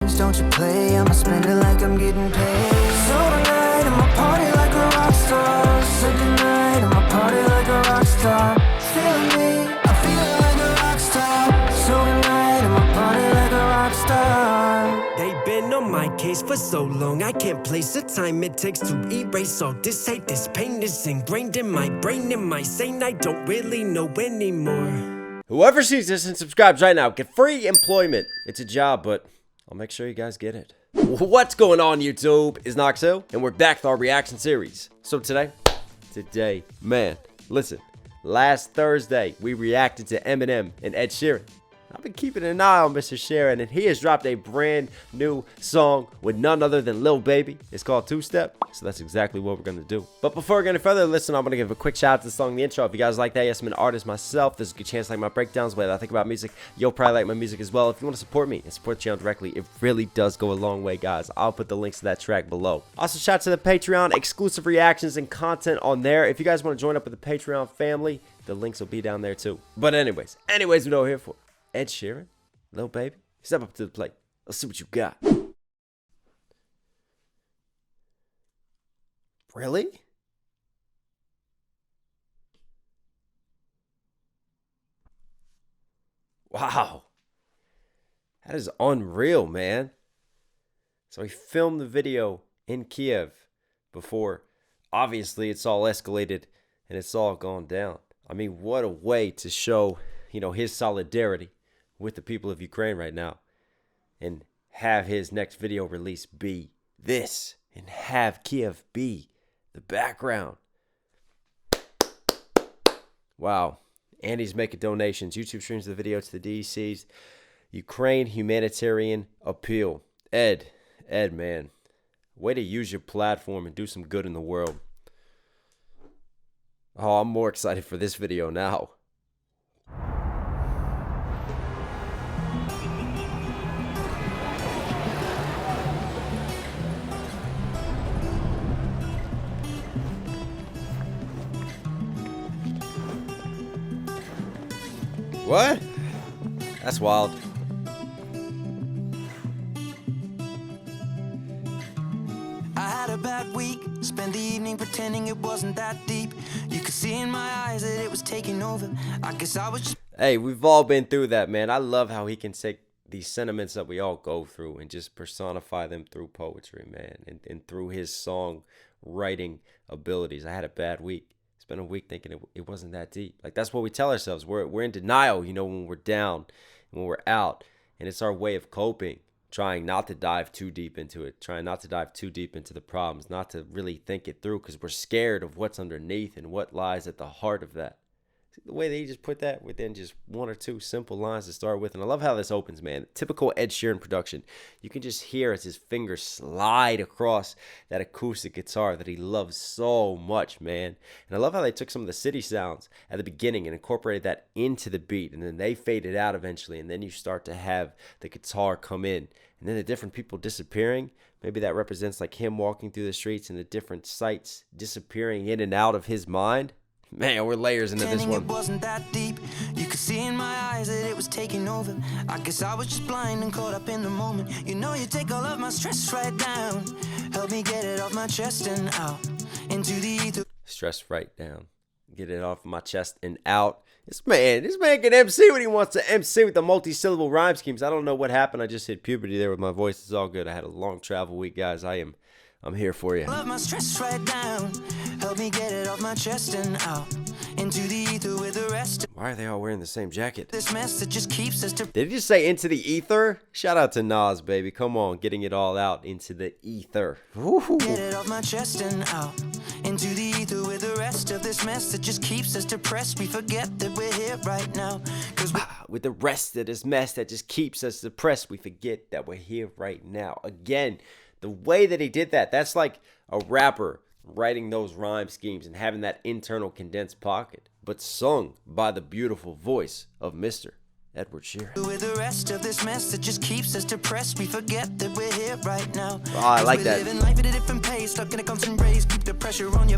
games, don't you play. I'ma spend it like I'm getting paid. So tonight I'ma party like a rock star. So tonight I'ma party like a rock star. Feeling me, I'm feeling like a rock star. So tonight I'ma party like a rock star. They've been on my case for so long, I can't place the time it takes to erase all this hate. This pain is ingrained in my brain. Am I sane? I don't really know anymore. Whoever sees this and subscribes right now, get free employment. It's a job, but I'll make sure you guys get it. What's going on, YouTube? It's Noxo, and we're back with our reaction series. So today, man, listen. Last Thursday, we reacted to Eminem and Ed Sheeran. I've been keeping an eye on Mr. Sheeran, and he has dropped a brand new song with none other than Lil Baby. It's called Two Step, so that's exactly what we're going to do. But before we go any further, listen, I'm going to give a quick shout out to the song in the intro. If you guys like that, yes, I'm an artist myself. There's a good chance I like my breakdowns, the way that I think about music. You'll probably like my music as well. If you want to support me and support the channel directly, it really does go a long way, guys. I'll put the links to that track below. Also, shout out to the Patreon, exclusive reactions and content on there. If you guys want to join up with the Patreon family, the links will be down there too. But anyways, we know what we're here for. Ed Sheeran, Lil Baby, step up to the plate. Let's see what you got. Really? Wow. That is unreal, man. So he filmed the video in Kiev before, obviously, it's all escalated and it's all gone down. I mean, what a way to show, you know, his solidarity with the people of Ukraine right now, and have his next video release be this, and have Kiev be the background. Wow. And he's making donations. YouTube streams the video to the DC's Ukraine humanitarian appeal. Ed, man, way to use your platform and do some good in the world. Oh, I'm more excited for this video now. What? That's wild. I had a bad week, spent the evening pretending it wasn't that deep. You could see in my eyes that it was taking over. I guess I was just... Hey, we've all been through that, man. I love how he can take these sentiments that we all go through and just personify them through poetry, man, and through his song writing abilities. I had a bad week. Spent a week thinking it wasn't that deep. Like, that's what we tell ourselves. We're in denial, you know, when we're down, when we're out, and it's our way of coping, trying not to dive too deep into it, trying not to dive too deep into the problems, not to really think it through, because we're scared of what's underneath and what lies at the heart of that. See the way that he just put that within just one or two simple lines to start with. And I love how this opens, man. Typical Ed Sheeran production. You can just hear as his fingers slide across that acoustic guitar that he loves so much, man. And I love how they took some of the city sounds at the beginning and incorporated that into the beat, and then they faded out eventually, and then you start to have the guitar come in, and then the different people disappearing. Maybe that represents like him walking through the streets and the different sights disappearing in and out of his mind. Man, we're layers into this one. It wasn't that deep. You could see in my eyes that it was taking over. I guess I was just blind and caught up in the moment. You know, you take all of my stress right down. Help me get it off my chest and out into the ether. Stress right down. Get it off my chest and out. This man can MC when he wants to MC with the multi-syllable rhyme schemes. I don't know what happened. I just hit puberty there with my voice. It's all good. I had a long travel week, guys. I'm here for you. Love my stress right down. Help me get it off my chest and out into the ether with the rest. Why are they all wearing the same jacket? This mess that just keeps us to... Did he just say into the ether? Shout out to Nas, baby. Come on, getting it all out into the ether. Woo-hoo. Get it off my chest and out into the ether with the rest of this mess that just keeps us depressed. We forget that we're here right now. With the rest of this mess that just keeps us depressed, we forget that we're here right now. Again, the way that he did that, that's like a rapper writing those rhyme schemes and having that internal condensed pocket, but sung by the beautiful voice of Mr. Edward Sheeran. With the rest of this mess that just keeps us depressed, we forget that we're here right now. Oh, I like that. Living life at a different pace, stuck in a constant race, keep the pressure on you.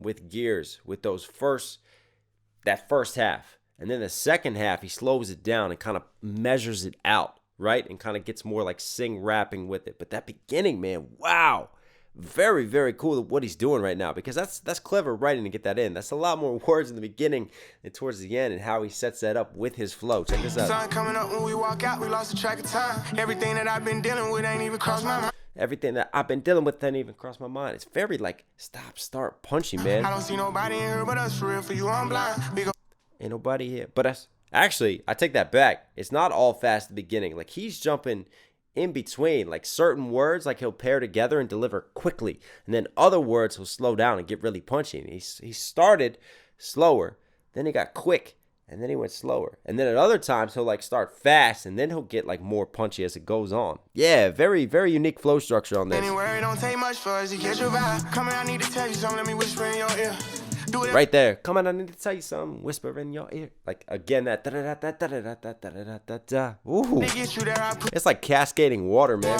with gears with that first half. And then the second half, he slows it down and kind of measures it out, right? And kind of gets more like sing rapping with it. But that beginning, man, wow. Very, very cool what he's doing right now, because that's clever writing to get that in. That's a lot more words in the beginning and towards the end, and how he sets that up with his flow. Check this out. Sun coming up when we walk out, we lost the track of time. Everything that I've been dealing with ain't even crossed my mind. Everything that I've been dealing with ain't even crossed my mind. It's very like stop, start, punchy, man. I don't see nobody in here but us, for real, for you, I'm blind. We go. Ain't nobody here but us. Actually, I take that back. It's not all fast at the beginning. Like, he's jumping in between, like certain words, like he'll pair together and deliver quickly, and then other words he'll slow down and get really punchy. And he started slower, then he got quick, and then he went slower, and then at other times he'll like start fast, and then he'll get like more punchy as it goes on. Yeah, very, very unique flow structure on this. Anywhere, it don't take much for us to catch your vibe. Come here, I need to tell you something, let me whisper in your ear. Do it right there. Come on, I need to tell you something. Whisper in your ear. Like, again, that da-da-da-da-da-da-da-da-da-da. Ooh. It's like cascading water, man.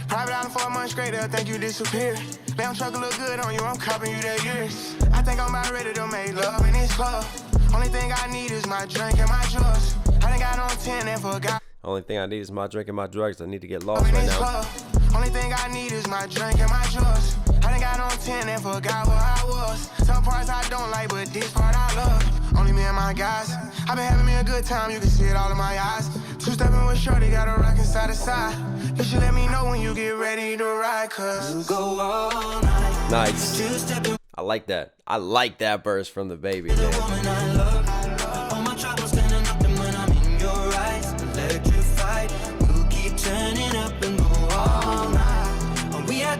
Private island for a month straight, I think you disappeared. Damn truck look good on you, I'm copying you that years. I think I'm about ready to make love in this club. Only thing I need is my drink and my drugs. I think I don't 10 and forgot. Only thing I need is my drink and my drugs. I need to get lost right now. Only thing I need is my drink and my drugs. I think I don't 10 and forgot where I was. Some parts I don't like, but this part I love. Only me and my guys. I've been having me a good time, you can see it all in my eyes. Two-stepping with shorty, got a rockin' side to side. You should let me know when you get ready to ride, cause you go all night. Nice. I like that. I like that verse from the Baby, man.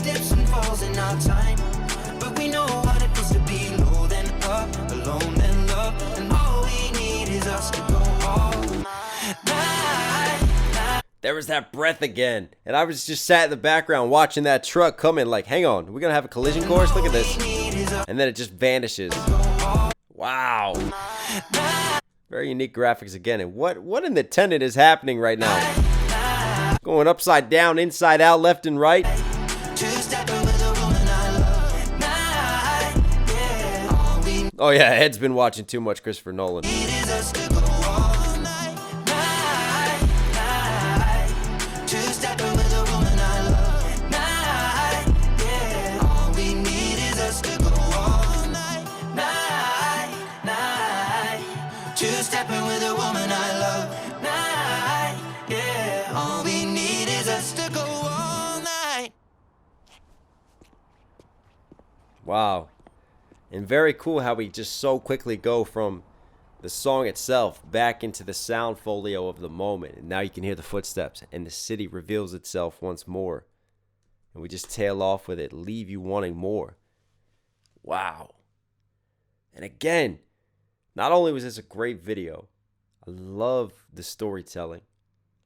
Dips and falls in our time, but we know what it feels to be low then up, alone then love, and all we need is us to go all night. There was that breath again, and I was just sat in the background watching that truck coming like, hang on, we're gonna have a collision course? Look at this. And then it just vanishes. Wow. Very unique graphics again, and what in the tenant is happening right now? Going upside down, inside out, left and right. Oh yeah, Ed's been watching too much Christopher Nolan. Wow. And very cool how we just so quickly go from the song itself back into the sound folio of the moment. And now you can hear the footsteps and the city reveals itself once more. And we just tail off with it, leave you wanting more. Wow. And again, not only was this a great video, I love the storytelling.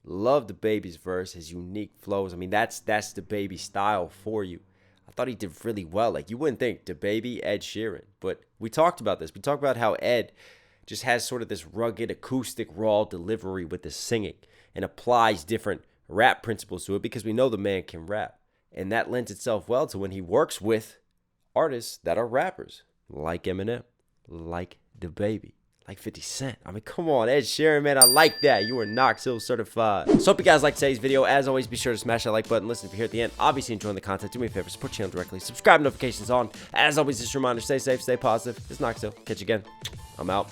Love the Baby's verse, his unique flows. I mean, that's the Baby style for you. I thought he did really well. Like, you wouldn't think the Baby, Ed Sheeran. But we talked about this. We talked about how Ed just has sort of this rugged, acoustic, raw delivery with the singing and applies different rap principles to it because we know the man can rap. And that lends itself well to when he works with artists that are rappers, like Eminem, like the Baby, like 50 Cent. I mean, come on, Ed Sheeran, man, I like that. You are Knox Hill certified. So hope you guys liked today's video. As always, be sure to smash that like button. Listen, if you're here at the end, obviously enjoying the content, do me a favor, support the channel directly. Subscribe, notifications on. As always, just a reminder, stay safe, stay positive. It's Knox Hill. Catch you again. I'm out.